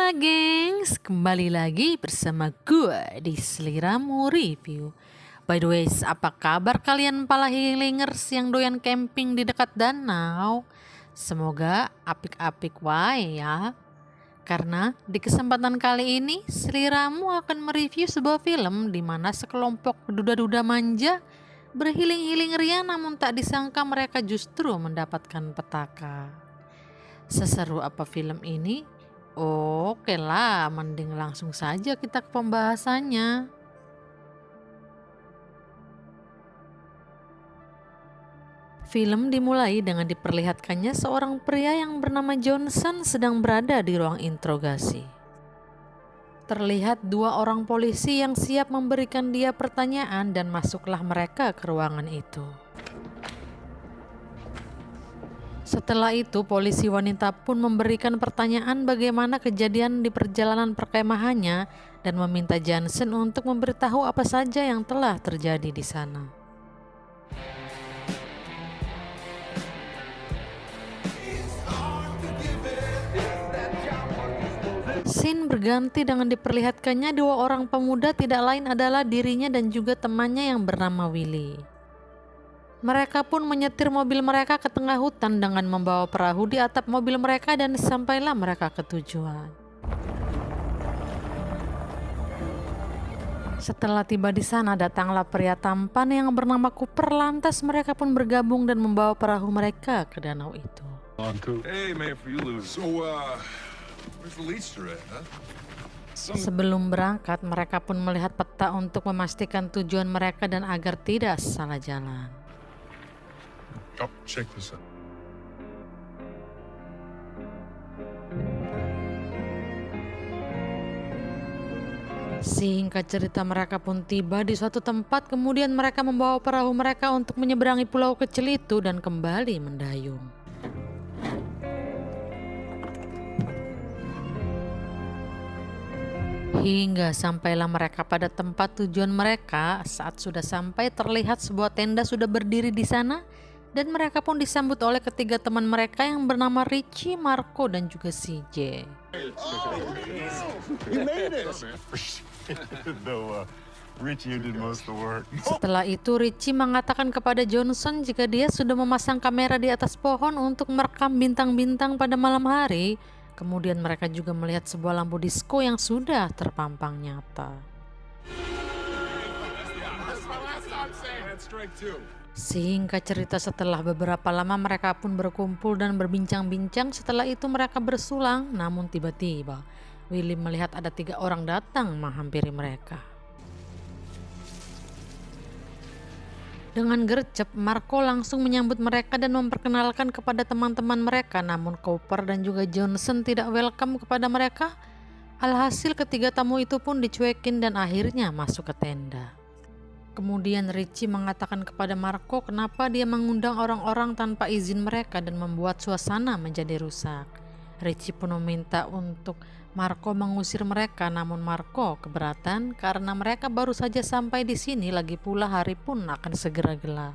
Halo gengs, kembali lagi bersama gue di Seliramu Review. By the way, apa kabar kalian para healingers yang doyan camping di dekat danau? Semoga apik-apik wae ya. Karena di kesempatan kali ini Seliramu akan mereview sebuah film di mana sekelompok duda-duda manja berhealing-healing ria, namun tak disangka mereka justru mendapatkan petaka. Seseru apa film ini? Oke lah, mending langsung saja kita ke pembahasannya. Film dimulai dengan diperlihatkannya seorang pria yang bernama Johnson sedang berada di ruang interogasi. Terlihat dua orang polisi yang siap memberikan dia pertanyaan dan masuklah mereka ke ruangan itu. Setelah itu, polisi wanita pun memberikan pertanyaan bagaimana kejadian di perjalanan perkemahannya dan meminta Johnson untuk memberitahu apa saja yang telah terjadi di sana. Scene berganti dengan diperlihatkannya dua orang pemuda, tidak lain adalah dirinya dan juga temannya yang bernama Willy. Mereka pun menyetir mobil mereka ke tengah hutan dengan membawa perahu di atap mobil mereka dan sampailah mereka ke tujuan. Setelah tiba di sana, datanglah pria tampan yang bernama Cooper. Lantas mereka pun bergabung dan membawa perahu mereka ke danau itu. Hey man, for you lose. So, where's the leads to it, huh? Sebelum berangkat, mereka pun melihat peta untuk memastikan tujuan mereka dan agar tidak salah jalan. Oh, check this out. Singkat cerita, mereka pun tiba di suatu tempat. Kemudian mereka membawa perahu mereka untuk menyeberangi pulau kecil itu dan kembali mendayung. Hingga sampailah mereka pada tempat tujuan mereka. Saat sudah sampai, terlihat sebuah tenda sudah berdiri di sana. Dan mereka pun disambut oleh ketiga teman mereka yang bernama Richie, Marco, dan juga CJ. Setelah itu Richie mengatakan kepada Johnson jika dia sudah memasang kamera di atas pohon untuk merekam bintang-bintang pada malam hari. Kemudian mereka juga melihat sebuah lampu disko yang sudah terpampang nyata. Singkat cerita, setelah beberapa lama mereka pun berkumpul dan berbincang-bincang. Setelah itu mereka bersulang, namun tiba-tiba Willy melihat ada 3 orang datang menghampiri mereka. Dengan gercep, Marco langsung menyambut mereka dan memperkenalkan kepada teman-teman mereka. Namun Cooper dan juga Johnson tidak welcome kepada mereka. Alhasil ketiga tamu itu pun dicuekin dan akhirnya masuk ke tenda. Kemudian Richie mengatakan kepada Marco kenapa dia mengundang orang-orang tanpa izin mereka dan membuat suasana menjadi rusak. Richie pun meminta untuk Marco mengusir mereka, namun Marco keberatan karena mereka baru saja sampai di sini, lagi pula hari pun akan segera gelap.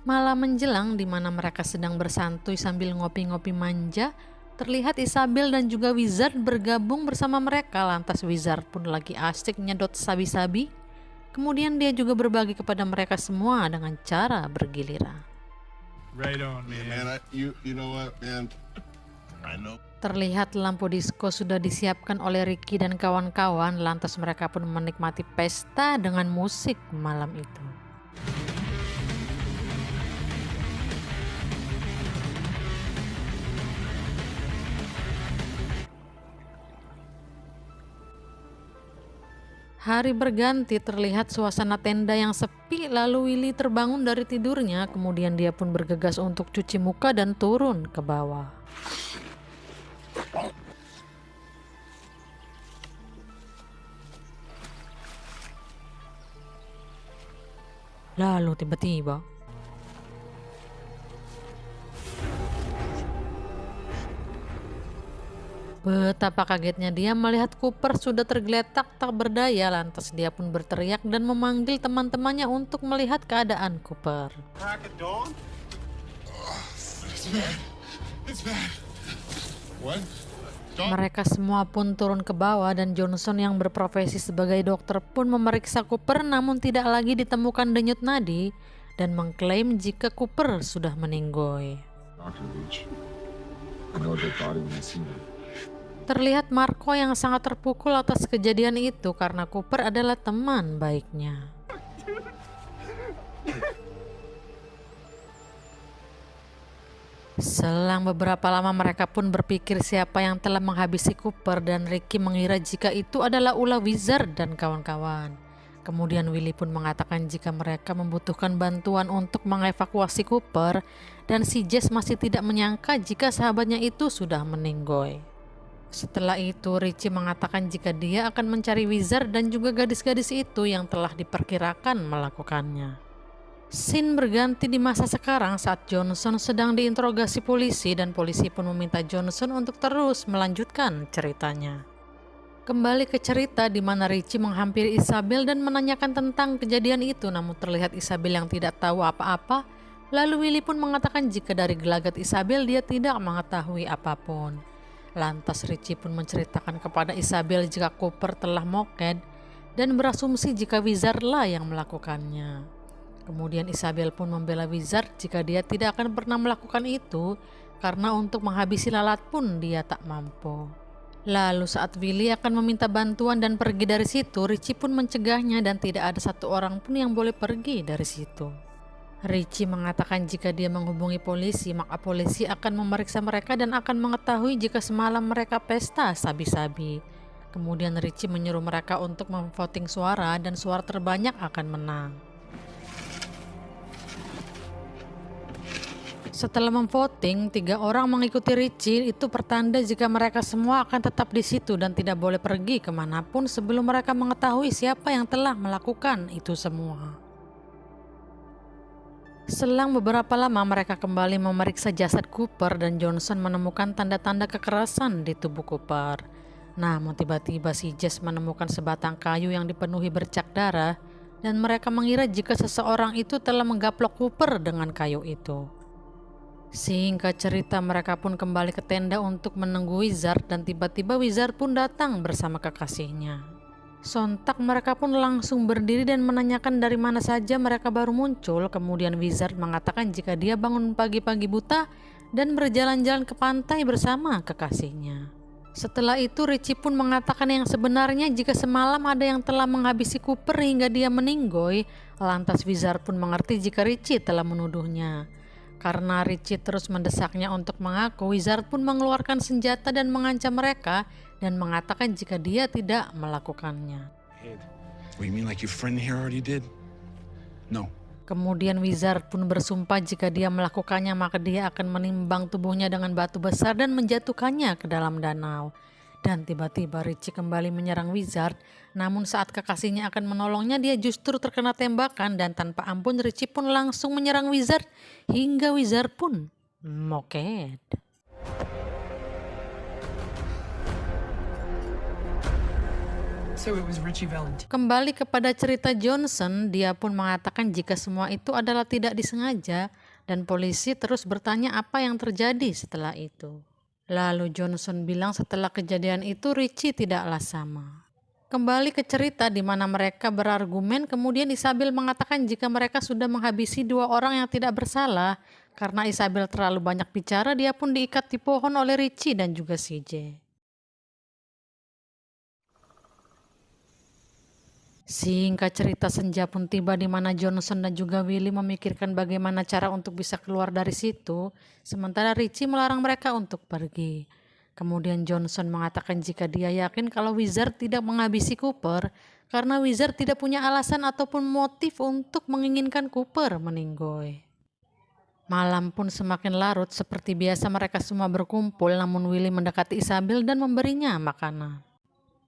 Malam menjelang di mana mereka sedang bersantuy sambil ngopi-ngopi manja, terlihat Isabel dan juga Wizard bergabung bersama mereka. Lantas Wizard pun lagi asik nyedot sabi-sabi. Kemudian dia juga berbagi kepada mereka semua dengan cara bergiliran. Right on, man. You know what, man? I know. Terlihat lampu disko sudah disiapkan oleh Ricky dan kawan-kawan. Lantas mereka pun menikmati pesta dengan musik malam itu. Hari berganti, terlihat suasana tenda yang sepi. Lalu Willy terbangun dari tidurnya. Kemudian dia pun bergegas untuk cuci muka dan turun ke bawah. Lalu tiba-tiba betapa kagetnya dia melihat Cooper sudah tergeletak tak berdaya. Lantas dia pun berteriak dan memanggil teman-temannya untuk melihat keadaan Cooper. It's bad. What? Don't. Mereka semua pun turun ke bawah dan Johnson yang berprofesi sebagai dokter pun memeriksa Cooper namun tidak lagi ditemukan denyut nadi dan mengklaim jika Cooper sudah meninggoy. Dr. Leach, I know the body when I see it. Terlihat Marco yang sangat terpukul atas kejadian itu karena Cooper adalah teman baiknya. Selang beberapa lama mereka pun berpikir siapa yang telah menghabisi Cooper dan Ricky mengira jika itu adalah ulah Wizard dan kawan-kawan. Kemudian Willy pun mengatakan jika mereka membutuhkan bantuan untuk mengevakuasi Cooper dan si Jess masih tidak menyangka jika sahabatnya itu sudah meninggoy. Setelah itu Richie mengatakan jika dia akan mencari Wizard dan juga gadis-gadis itu yang telah diperkirakan melakukannya. Scene berganti di masa sekarang saat Johnson sedang diinterogasi polisi dan polisi pun meminta Johnson untuk terus melanjutkan ceritanya. Kembali ke cerita di mana Richie menghampiri Isabel dan menanyakan tentang kejadian itu namun terlihat Isabel yang tidak tahu apa-apa. Lalu Willy pun mengatakan jika dari gelagat Isabel dia tidak mengetahui apapun. Lantas Richie pun menceritakan kepada Isabel jika Cooper telah moked dan berasumsi jika Wizard lah yang melakukannya. Kemudian Isabel pun membela Wizard jika dia tidak akan pernah melakukan itu karena untuk menghabisi lalat pun dia tak mampu. Lalu saat Willy akan meminta bantuan dan pergi dari situ, Richie pun mencegahnya dan tidak ada satu orang pun yang boleh pergi dari situ. Richie mengatakan jika dia menghubungi polisi, maka polisi akan memeriksa mereka dan akan mengetahui jika semalam mereka pesta sabi-sabi. Kemudian Richie menyuruh mereka untuk memvoting suara dan suara terbanyak akan menang. Setelah memvoting, 3 orang mengikuti Richie itu pertanda jika mereka semua akan tetap di situ dan tidak boleh pergi kemanapun sebelum mereka mengetahui siapa yang telah melakukan itu semua. Selang beberapa lama mereka kembali memeriksa jasad Cooper dan Johnson menemukan tanda-tanda kekerasan di tubuh Cooper. Namun tiba-tiba si Jess menemukan sebatang kayu yang dipenuhi bercak darah dan mereka mengira jika seseorang itu telah menggaplok Cooper dengan kayu itu. Singkat cerita mereka pun kembali ke tenda untuk menunggu Wizard dan tiba-tiba Wizard pun datang bersama kekasihnya. Sontak mereka pun langsung berdiri dan menanyakan dari mana saja mereka baru muncul. Kemudian Wizard mengatakan jika dia bangun pagi-pagi buta dan berjalan-jalan ke pantai bersama kekasihnya. Setelah itu Richie pun mengatakan yang sebenarnya jika semalam ada yang telah menghabisi Cooper hingga dia meninggoy. Lantas Wizard pun mengerti jika Richie telah menuduhnya. Karena Richie terus mendesaknya untuk mengaku, Wizard pun mengeluarkan senjata dan mengancam mereka dan mengatakan jika dia tidak melakukannya. What, you mean like your friend here already did? No. Kemudian Wizard pun bersumpah jika dia melakukannya maka dia akan menimbang tubuhnya dengan batu besar dan menjatuhkannya ke dalam danau. Dan tiba-tiba Richie kembali menyerang Wizard, namun saat kekasihnya akan menolongnya dia justru terkena tembakan dan tanpa ampun Richie pun langsung menyerang Wizard hingga Wizard pun moked. So it was Richie Valentine. Kembali kepada cerita Johnson, dia pun mengatakan jika semua itu adalah tidak disengaja dan polisi terus bertanya apa yang terjadi setelah itu. Lalu Johnson bilang setelah kejadian itu Richie tidaklah sama. Kembali ke cerita di mana mereka berargumen, kemudian Isabel mengatakan jika mereka sudah menghabisi 2 orang yang tidak bersalah. Karena Isabel terlalu banyak bicara, dia pun diikat di pohon oleh Richie dan juga CJ. Singkat cerita senja pun tiba di mana Johnson dan juga Willy memikirkan bagaimana cara untuk bisa keluar dari situ, sementara Richie melarang mereka untuk pergi. Kemudian Johnson mengatakan jika dia yakin kalau Wizard tidak menghabisi Cooper karena Wizard tidak punya alasan ataupun motif untuk menginginkan Cooper meninggoy. Malam pun semakin larut, seperti biasa mereka semua berkumpul namun Willy mendekati Isabel dan memberinya makanan.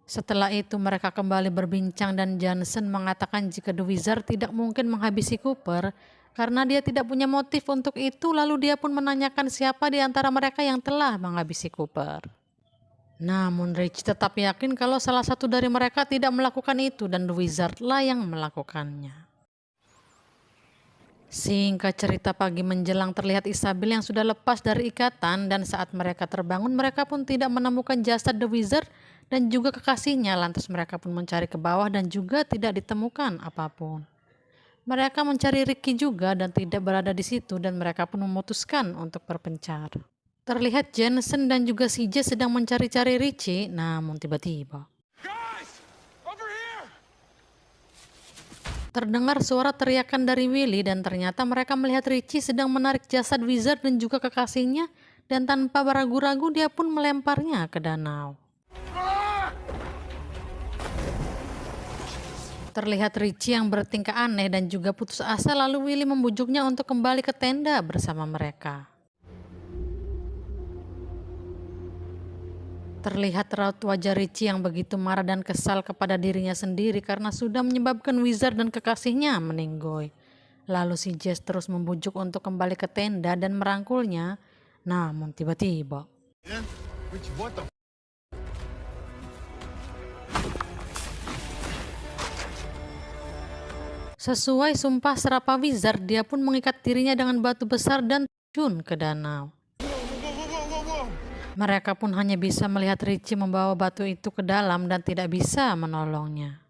Setelah itu mereka kembali berbincang dan Johnson mengatakan jika The Wizard tidak mungkin menghabisi Cooper karena dia tidak punya motif untuk itu, lalu dia pun menanyakan siapa di antara mereka yang telah menghabisi Cooper. Namun Rich tetap yakin kalau salah satu dari mereka tidak melakukan itu dan The Wizard lah yang melakukannya. Singkat cerita, pagi menjelang terlihat Isabel yang sudah lepas dari ikatan, dan saat mereka terbangun mereka pun tidak menemukan jasad The Wizard dan juga kekasihnya. Lantas mereka pun mencari ke bawah dan juga tidak ditemukan apapun. Mereka mencari Ricky juga dan tidak berada di situ, dan mereka pun memutuskan untuk berpencar. Terlihat Jensen dan juga CJ sedang mencari-cari Richie, namun tiba-tiba Guys, over here. terdengar suara teriakan dari Willy, dan ternyata mereka melihat Richie sedang menarik jasad Wizard dan juga kekasihnya, dan tanpa ragu-ragu dia pun melemparnya ke danau. Terlihat Richie yang bertingkah aneh dan juga putus asa, lalu Willy membujuknya untuk kembali ke tenda bersama mereka. Terlihat raut wajah Richie yang begitu marah dan kesal kepada dirinya sendiri karena sudah menyebabkan Wizard dan kekasihnya meninggoy. Lalu si Jess terus membujuk untuk kembali ke tenda dan merangkulnya, namun tiba-tiba Yeah. Richie, what the? sesuai sumpah serapah Wizard, dia pun mengikat dirinya dengan batu besar dan terjun ke danau. Whoa. Mereka pun hanya bisa melihat Richie membawa batu itu ke dalam dan tidak bisa menolongnya.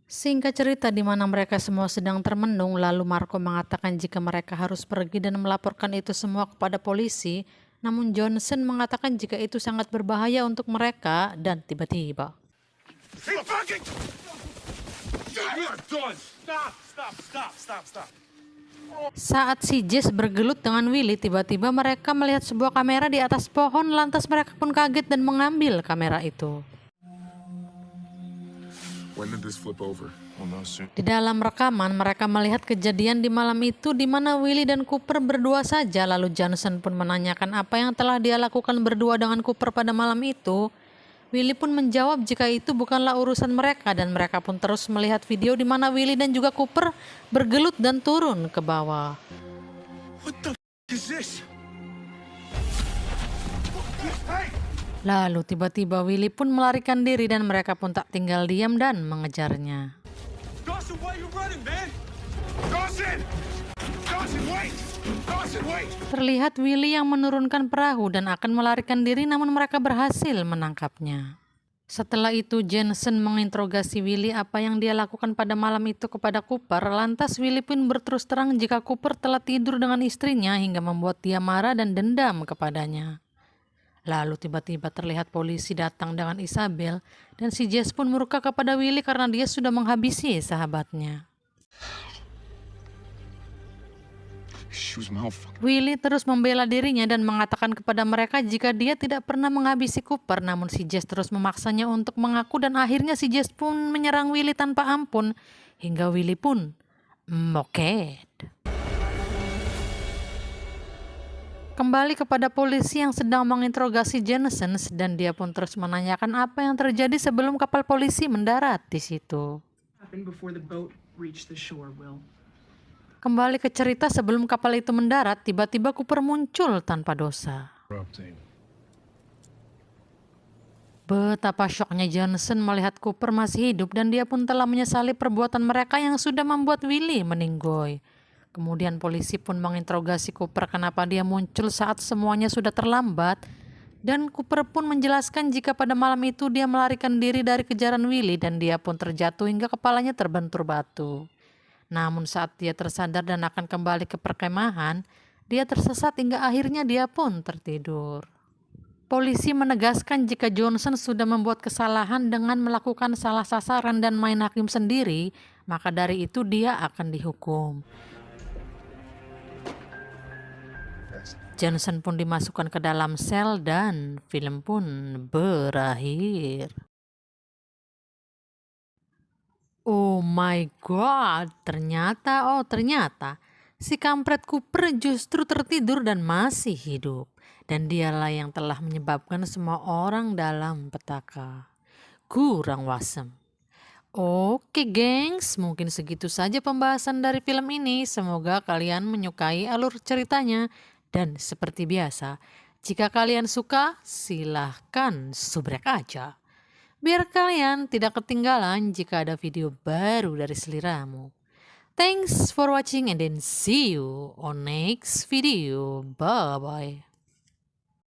Singkat cerita, di mana mereka semua sedang termenung, lalu Marco mengatakan jika mereka harus pergi dan melaporkan itu semua kepada polisi, namun Johnson mengatakan jika itu sangat berbahaya untuk mereka, dan tiba-tiba Hey, fucking! We are done. Stop. saat si Jess bergelut dengan Willy, tiba-tiba mereka melihat sebuah kamera di atas pohon. Lantas mereka pun kaget dan mengambil kamera itu. When did this flip over? Well, no, soon. Di dalam rekaman mereka melihat kejadian di malam itu di mana Willy dan Cooper berdua saja. Lalu Johnson pun menanyakan apa yang telah dia lakukan berdua dengan Cooper pada malam itu. Willy pun menjawab jika itu bukanlah urusan mereka, dan mereka pun terus melihat video di mana Willy dan juga Cooper bergelut dan turun ke bawah. What the is this? Hey! Lalu tiba-tiba Willy pun melarikan diri dan mereka pun tak tinggal diam dan mengejarnya. Dawson, why are you running, man? Dawson, wait! Dawson, wait! Terlihat Willy yang menurunkan perahu dan akan melarikan diri, namun mereka berhasil menangkapnya. Setelah itu Jensen menginterogasi Willy apa yang dia lakukan pada malam itu kepada Cooper. Lantas Willy pun berterus terang jika Cooper telah tidur dengan istrinya hingga membuat dia marah dan dendam kepadanya. Lalu tiba-tiba terlihat polisi datang dengan Isabel, dan si Jess pun murka kepada Willy karena dia sudah menghabisi sahabatnya. She was motherfucker. Willy terus membela dirinya dan mengatakan kepada mereka jika dia tidak pernah menghabisi Cooper, namun si Jess terus memaksanya untuk mengaku, dan akhirnya si Jess pun menyerang Willy tanpa ampun hingga Willy pun moket. Kembali kepada polisi yang sedang menginterogasi Jensen, dan dia pun terus menanyakan apa yang terjadi sebelum kapal polisi mendarat di situ. Happened before the boat reached the shore, Will. Kembali ke cerita, sebelum kapal itu mendarat, tiba-tiba Cooper muncul tanpa dosa. Betapa syoknya Johnson melihat Cooper masih hidup, dan dia pun telah menyesali perbuatan mereka yang sudah membuat Willy meninggoy. Kemudian polisi pun menginterogasi Cooper kenapa dia muncul saat semuanya sudah terlambat, dan Cooper pun menjelaskan jika pada malam itu dia melarikan diri dari kejaran Willy dan dia pun terjatuh hingga kepalanya terbentur batu. Namun saat dia tersadar dan akan kembali ke perkemahan, dia tersesat hingga akhirnya dia pun tertidur. Polisi menegaskan jika Johnson sudah membuat kesalahan dengan melakukan salah sasaran dan main hakim sendiri, maka dari itu dia akan dihukum. Johnson pun dimasukkan ke dalam sel dan film pun berakhir. Oh my god, ternyata si kampret Cooper justru tertidur dan masih hidup. Dan dialah yang telah menyebabkan semua orang dalam petaka. Kurang wasem. Oke gengs, mungkin segitu saja pembahasan dari film ini. Semoga kalian menyukai alur ceritanya. Dan seperti biasa, jika kalian suka, silahkan subrek aja. Biar kalian tidak ketinggalan jika ada video baru dari Seliramu. Thanks for watching and then see you on next video. Bye bye.